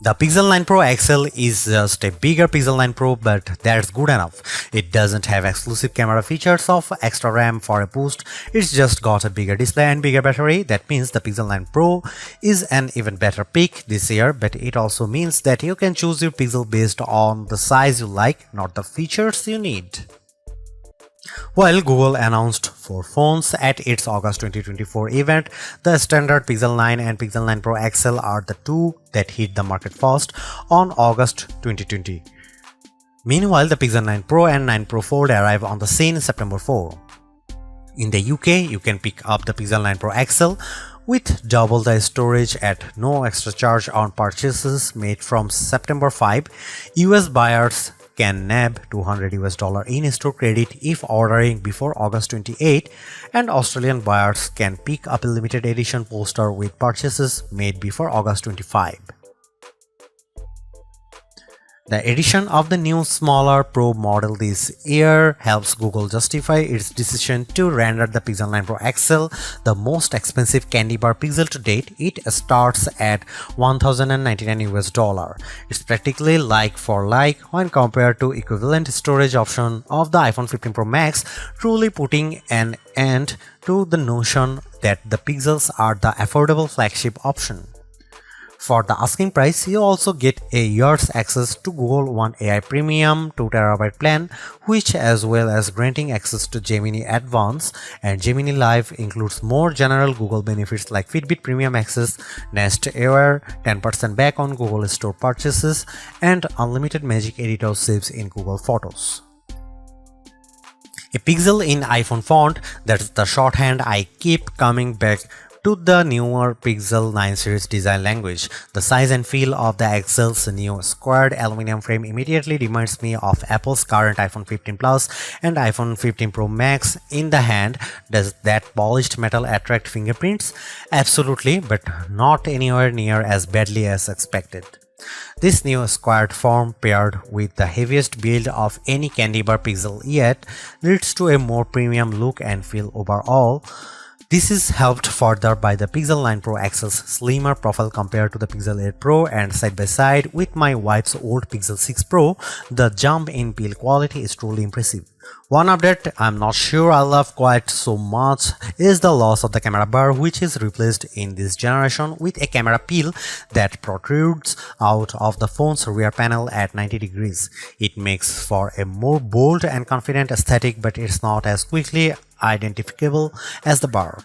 The Pixel 9 Pro XL is just a bigger Pixel 9 Pro, but that's good enough. It doesn't have exclusive camera features of extra RAM for a boost. It's just got a bigger display and bigger battery. That means the Pixel 9 Pro is an even better pick this year, but it also means that you can choose your Pixel based on the size you like, not the features you need. While Google announced 4 phones at its August 2024 event, the standard Pixel 9 and Pixel 9 Pro XL are the two that hit the market first on August 2020. Meanwhile, the Pixel 9 Pro and 9 Pro Fold arrive on the scene September 4. In the UK, you can pick up the Pixel 9 Pro XL with double the storage at no extra charge on purchases made from September 5. US buyers can nab $200 in-store credit if ordering before August 28, and Australian buyers can pick up a limited edition poster with purchases made before August 25. The addition of the new smaller Pro model this year helps Google justify its decision to render the Pixel 9 Pro XL the most expensive candy bar Pixel to date. It starts at $1,099. It's practically like for like when compared to equivalent storage option of the iPhone 15 Pro Max, truly putting an end to the notion that the Pixels are the affordable flagship option. For the asking price, you also get a year's access to Google One AI Premium 2TB plan, which as well as granting access to Gemini Advanced and Gemini Live includes more general Google benefits like Fitbit Premium Access, Nest Aware, 10% back on Google Store purchases, and unlimited Magic Editor saves in Google Photos. A pixel in iPhone font, that's the shorthand I keep coming back to the newer Pixel 9 series design language. The size and feel of the XL's new squared aluminum frame immediately reminds me of Apple's current iPhone 15 Plus and iPhone 15 Pro Max in the hand. Does that polished metal attract fingerprints? Absolutely, but not anywhere near as badly as expected. This new squared form paired with the heaviest build of any candy bar Pixel yet leads to a more premium look and feel overall. This is helped further by the Pixel 9 Pro XL's slimmer profile compared to the Pixel 8 Pro, and side by side with my wife's old Pixel 6 Pro, the jump in build quality is truly impressive. One update I'm not sure I love quite so much is the loss of the camera bar, which is replaced in this generation with a camera peel that protrudes out of the phone's rear panel at 90 degrees. It makes for a more bold and confident aesthetic, but it's not as quickly identifiable as the bar.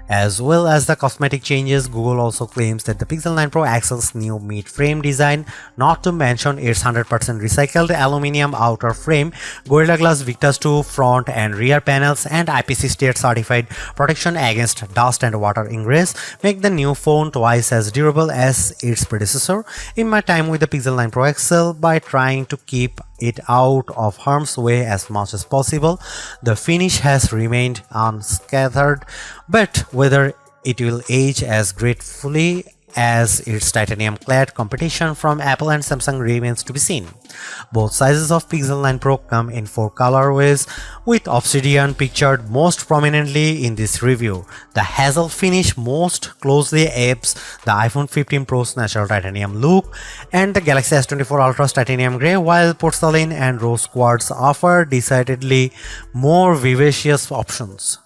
As well as the cosmetic changes, Google also claims that the Pixel 9 Pro XL's new mid-frame design, not to mention its 100% recycled aluminum outer frame, Gorilla Glass Victus 2 front and rear panels, and IPC state-certified protection against dust and water ingress, make the new phone twice as durable as its predecessor. In my time with the Pixel 9 Pro XL, by trying to keep it out of harm's way as much as possible, the finish has remained unscathed, but whether it will age as gracefully as its titanium-clad competition from Apple and Samsung remains to be seen. Both sizes of Pixel 9 Pro come in 4 colorways, with Obsidian pictured most prominently in this review. The hazel finish most closely apes the iPhone 15 Pro's natural titanium look, and the Galaxy S24 Ultra's titanium grey, while porcelain and rose quartz offer decidedly more vivacious options.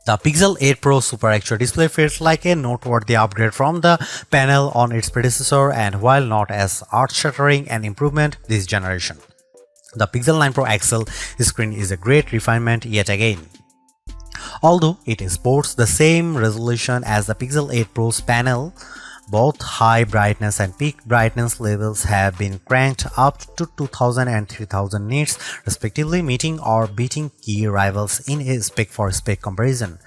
The Pixel 8 Pro Super Extra display feels like a noteworthy upgrade from the panel on its predecessor, and while not as earth-shattering an improvement this generation, the Pixel 9 Pro XL screen is a great refinement yet again. Although it sports the same resolution as the Pixel 8 Pro's panel, both high brightness and peak brightness levels have been cranked up to 2000 and 3000 nits respectively, meeting or beating key rivals in a spec-for-spec comparison.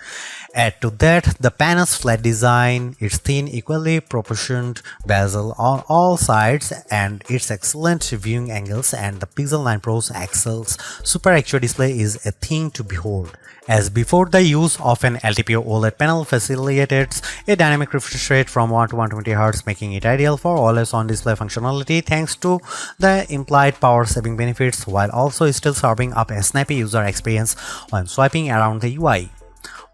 Add to that the panel's flat design, its thin, equally proportioned bezel on all sides, and its excellent viewing angles, and the Pixel 9 Pro XL's Super Extra display is a thing to behold. As before, the use of an LTPO OLED panel facilitates a dynamic refresh rate from 1 to 120Hz, making it ideal for always-on display functionality thanks to the implied power-saving benefits, while also still serving up a snappy user experience when swiping around the UI.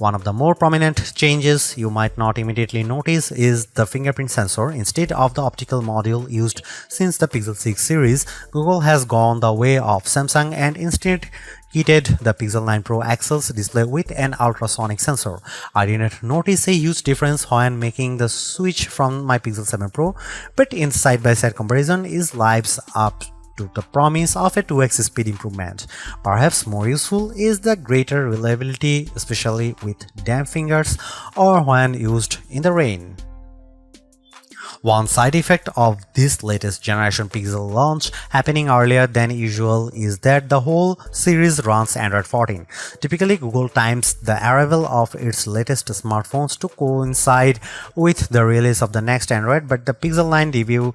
One of the more prominent changes you might not immediately notice is the fingerprint sensor. Instead of the optical module used since the Pixel 6 series, Google has gone the way of Samsung and instead kitted the Pixel 9 Pro XL's display with an ultrasonic sensor. I didn't notice a huge difference when making the switch from my Pixel 7 Pro, but in side-by-side comparison it lives up to the promise of a 2x speed improvement. Perhaps more useful is the greater reliability, especially with damp fingers or when used in the rain. One side effect of this latest generation Pixel launch happening earlier than usual is that the whole series runs Android 14. Typically, Google times the arrival of its latest smartphones to coincide with the release of the next Android, but the Pixel 9 debut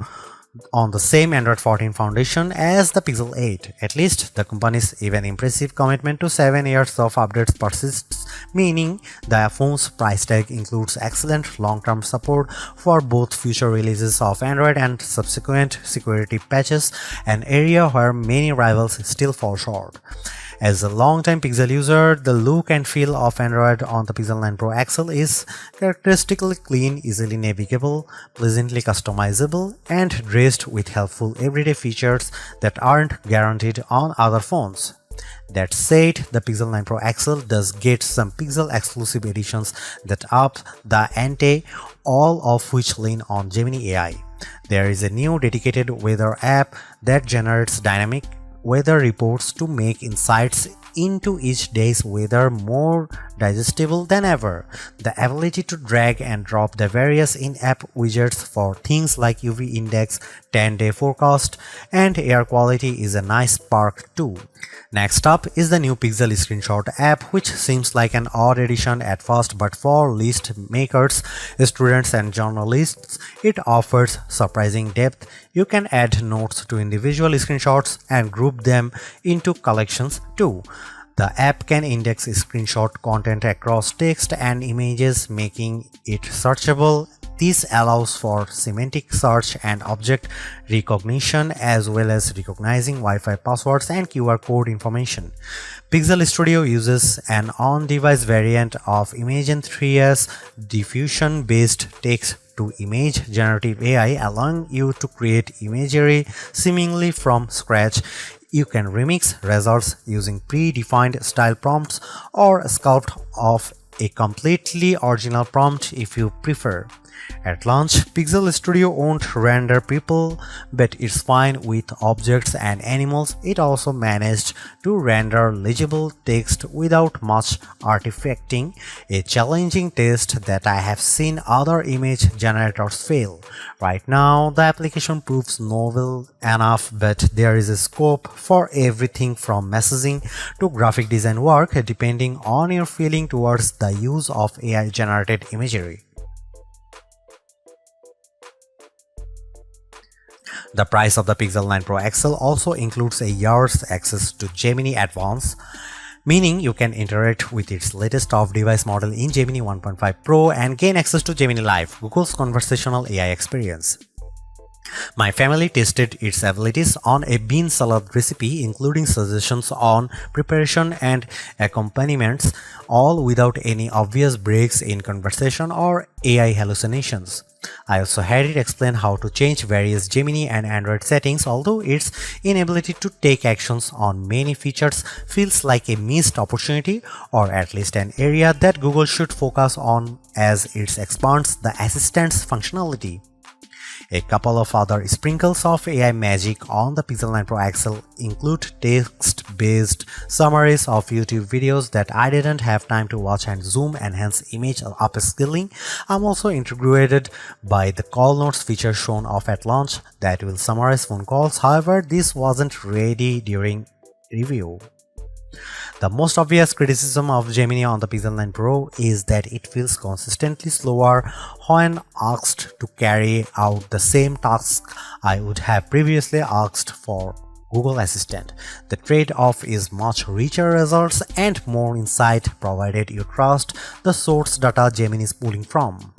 on the same Android 14 foundation as the Pixel 8. At least the company's even impressive commitment to 7 years of updates persists, meaning the phone's price tag includes excellent long-term support for both future releases of Android and subsequent security patches, an area where many rivals still fall short. As a long-time Pixel user, the look and feel of Android on the Pixel 9 Pro XL is characteristically clean, easily navigable, pleasantly customizable, and dressed with helpful everyday features that aren't guaranteed on other phones. That said, the Pixel 9 Pro XL does get some Pixel exclusive editions that up the ante, all of which lean on Gemini AI. There is a new dedicated weather app that generates dynamic weather reports to make insights into each day's weather more digestible than ever. The ability to drag and drop the various in-app widgets for things like UV index, 10-day forecast, and air quality is a nice perk too. Next up is the new Pixel Screenshot app, which seems like an odd addition at first, but for list makers, students, and journalists, it offers surprising depth. You can add notes to individual screenshots and group them into collections too. The app can index screenshot content across text and images, making it searchable. This allows for semantic search and object recognition, as well as recognizing Wi-Fi passwords and QR code information. Pixel Studio uses an on-device variant of Imagen 3's diffusion-based text-to-image generative AI, allowing you to create imagery seemingly from scratch. You can remix results using predefined style prompts or sculpt off a completely original prompt if you prefer. At launch, Pixel Studio won't render people, but it's fine with objects and animals. It also managed to render legible text without much artifacting, a challenging test that I have seen other image generators fail. Right now, the application proves novel enough, but there is a scope for everything from messaging to graphic design work, depending on your feeling towards the use of AI-generated imagery. The price of the Pixel 9 Pro XL also includes a year's access to Gemini Advance, meaning you can interact with its latest off-device model in Gemini 1.5 Pro and gain access to Gemini Live, Google's conversational AI experience. My family tested its abilities on a bean salad recipe, including suggestions on preparation and accompaniments, all without any obvious breaks in conversation or AI hallucinations. I also had it explain how to change various Gemini and Android settings, although its inability to take actions on many features feels like a missed opportunity, or at least an area that Google should focus on as it expands the assistant's functionality. A couple of other sprinkles of AI magic on the Pixel 9 Pro XL include text-based summaries of YouTube videos that I didn't have time to watch and zoom enhance image upscaling. I'm also intrigued by the call notes feature shown off at launch that will summarize phone calls. However, this wasn't ready during review. The most obvious criticism of Gemini on the Pixel 9 Pro is that it feels consistently slower when asked to carry out the same task I would have previously asked for Google Assistant. The trade-off is much richer results and more insight, provided you trust the source data Gemini is pulling from.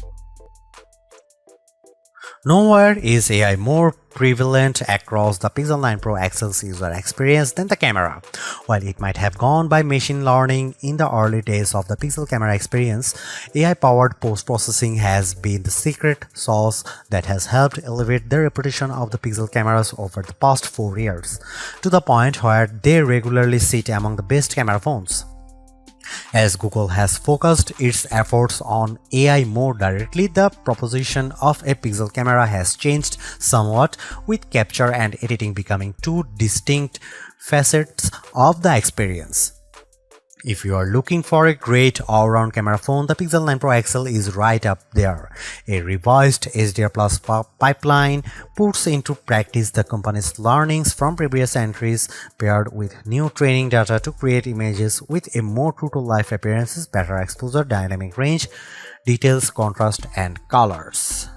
Nowhere is AI more prevalent across the Pixel 9 Pro XL's user experience than the camera. While it might have gone by machine learning in the early days of the Pixel camera experience, AI-powered post-processing has been the secret sauce that has helped elevate the reputation of the Pixel cameras over the past 4 years, to the point where they regularly sit among the best camera phones. As Google has focused its efforts on AI more directly, the proposition of a Pixel camera has changed somewhat, with capture and editing becoming two distinct facets of the experience. If you are looking for a great all-round camera phone, the Pixel 9 Pro XL is right up there. A revised HDR Plus pipeline puts into practice the company's learnings from previous entries, paired with new training data to create images with a more true-to-life appearances, better exposure, dynamic range, details, contrast, and colors.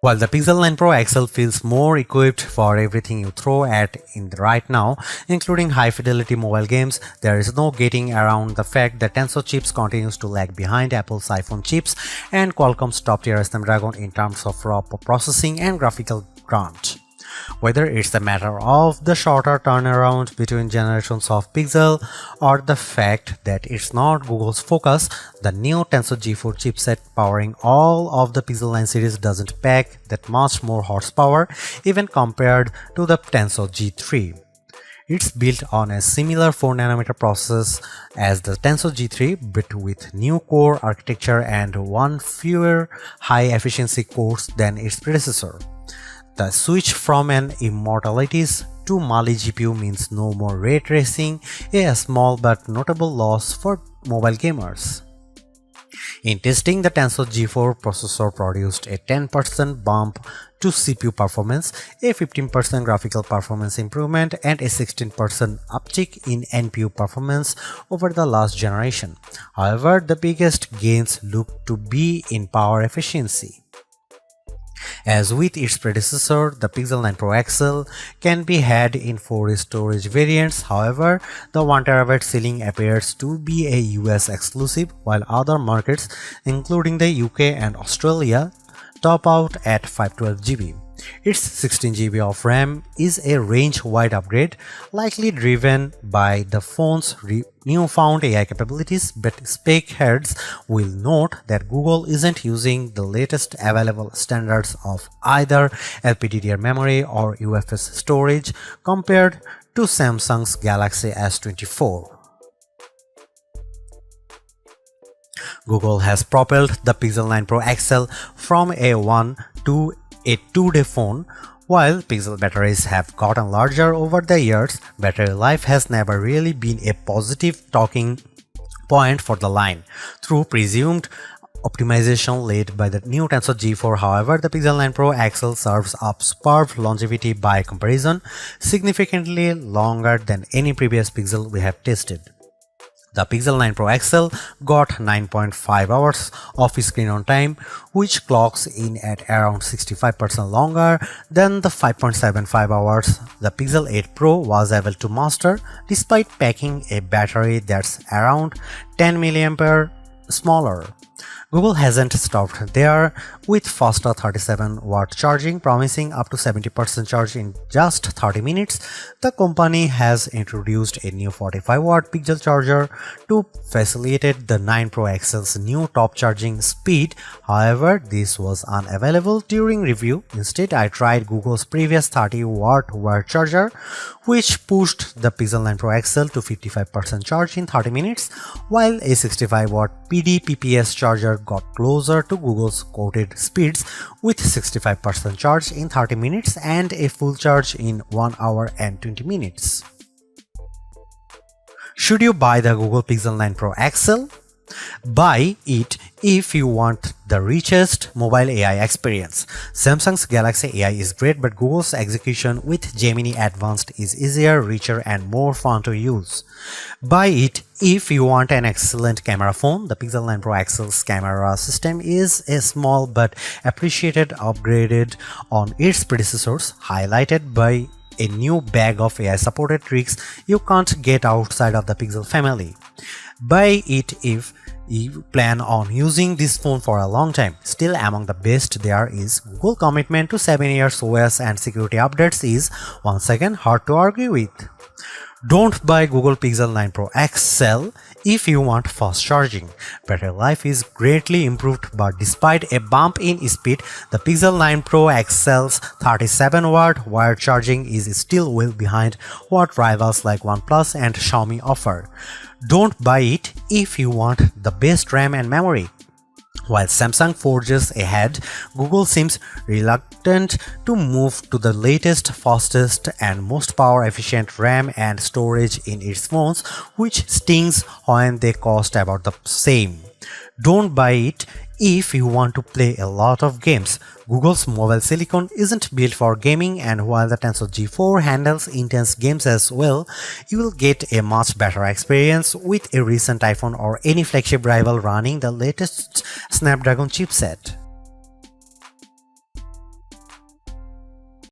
While the Pixel 9 Pro XL feels more equipped for everything you throw at it right now, including high-fidelity mobile games, there is no getting around the fact that Tensor chips continues to lag behind Apple's iPhone chips and Qualcomm's top-tier Snapdragon in terms of raw processing and graphical crunch. Whether it's a matter of the shorter turnaround between generations of Pixel or the fact that it's not Google's focus, the new Tensor G4 chipset powering all of the Pixel 9 series doesn't pack that much more horsepower even compared to the Tensor G3. It's built on a similar 4nm process as the Tensor G3 but with new core architecture and one fewer high-efficiency cores than its predecessor. The switch from an Immortalities to Mali GPU means no more ray tracing, a small but notable loss for mobile gamers. In testing, the Tensor G4 processor produced a 10% bump to CPU performance, a 15% graphical performance improvement, and a 16% uptick in NPU performance over the last generation. However, the biggest gains look to be in power efficiency. As with its predecessor, the Pixel 9 Pro XL can be had in 4 storage variants. However, the 1TB ceiling appears to be a US exclusive, while other markets, including the UK and Australia, top out at 512 GB. Its 16 GB of RAM is a range-wide upgrade, likely driven by the phone's newfound AI capabilities, but spec heads will note that Google isn't using the latest available standards of either LPDDR memory or UFS storage compared to Samsung's Galaxy S24. Google has propelled the Pixel 9 Pro XL from a 1 to a 2-day phone. While Pixel batteries have gotten larger over the years, battery life has never really been a positive talking point for the line. Through presumed optimization led by the new Tensor G4, however, the Pixel 9 Pro XL serves up superb longevity by comparison, significantly longer than any previous Pixel we have tested. The Pixel 9 Pro XL got 9.5 hours of screen on time, which clocks in at around 65% longer than the 5.75 hours the Pixel 8 Pro was able to master, despite packing a battery that's around 10 mAh smaller. Google hasn't stopped there, with faster 37-watt charging promising up to 70% charge in just 30 minutes. The company has introduced a new 45-watt Pixel charger to facilitate the 9 Pro XL's new top charging speed. However, this was unavailable during review. Instead, I tried Google's previous 30-watt wired charger, which pushed the Pixel 9 Pro XL to 55% charge in 30 minutes, while a 65-watt PD-PPS charger got closer to Google's quoted speeds with 65% charge in 30 minutes and a full charge in 1 hour and 20 minutes. Should you buy the Google Pixel 9 Pro XL? Buy it if you want the richest mobile AI experience. Samsung's Galaxy AI is great, but Google's execution with Gemini Advanced is easier, richer, and more fun to use. Buy it if you want an excellent camera phone. The Pixel 9 Pro XL's camera system is a small but appreciated upgraded on its predecessors, highlighted by a new bag of AI-supported tricks you can't get outside of the Pixel family. Buy it if you plan on using this phone for a long time. Still, among the best there is Google commitment to 7 years OS and security updates is once again hard to argue with. Don't buy Google Pixel 9 Pro XL if you want fast charging. Battery life is greatly improved, but despite a bump in speed, the Pixel 9 Pro XL's 37-watt wired charging is still well behind what rivals like OnePlus and Xiaomi offer. Don't buy it if you want the best RAM and memory. While Samsung forges ahead, Google seems reluctant to move to the latest, fastest, and most power-efficient RAM and storage in its phones, which stings when they cost about the same. Don't buy it if you want to play a lot of games. Google's mobile silicon isn't built for gaming, and while the Tensor G4 handles intense games as well, you will get a much better experience with a recent iPhone or any flagship rival running the latest Snapdragon chipset.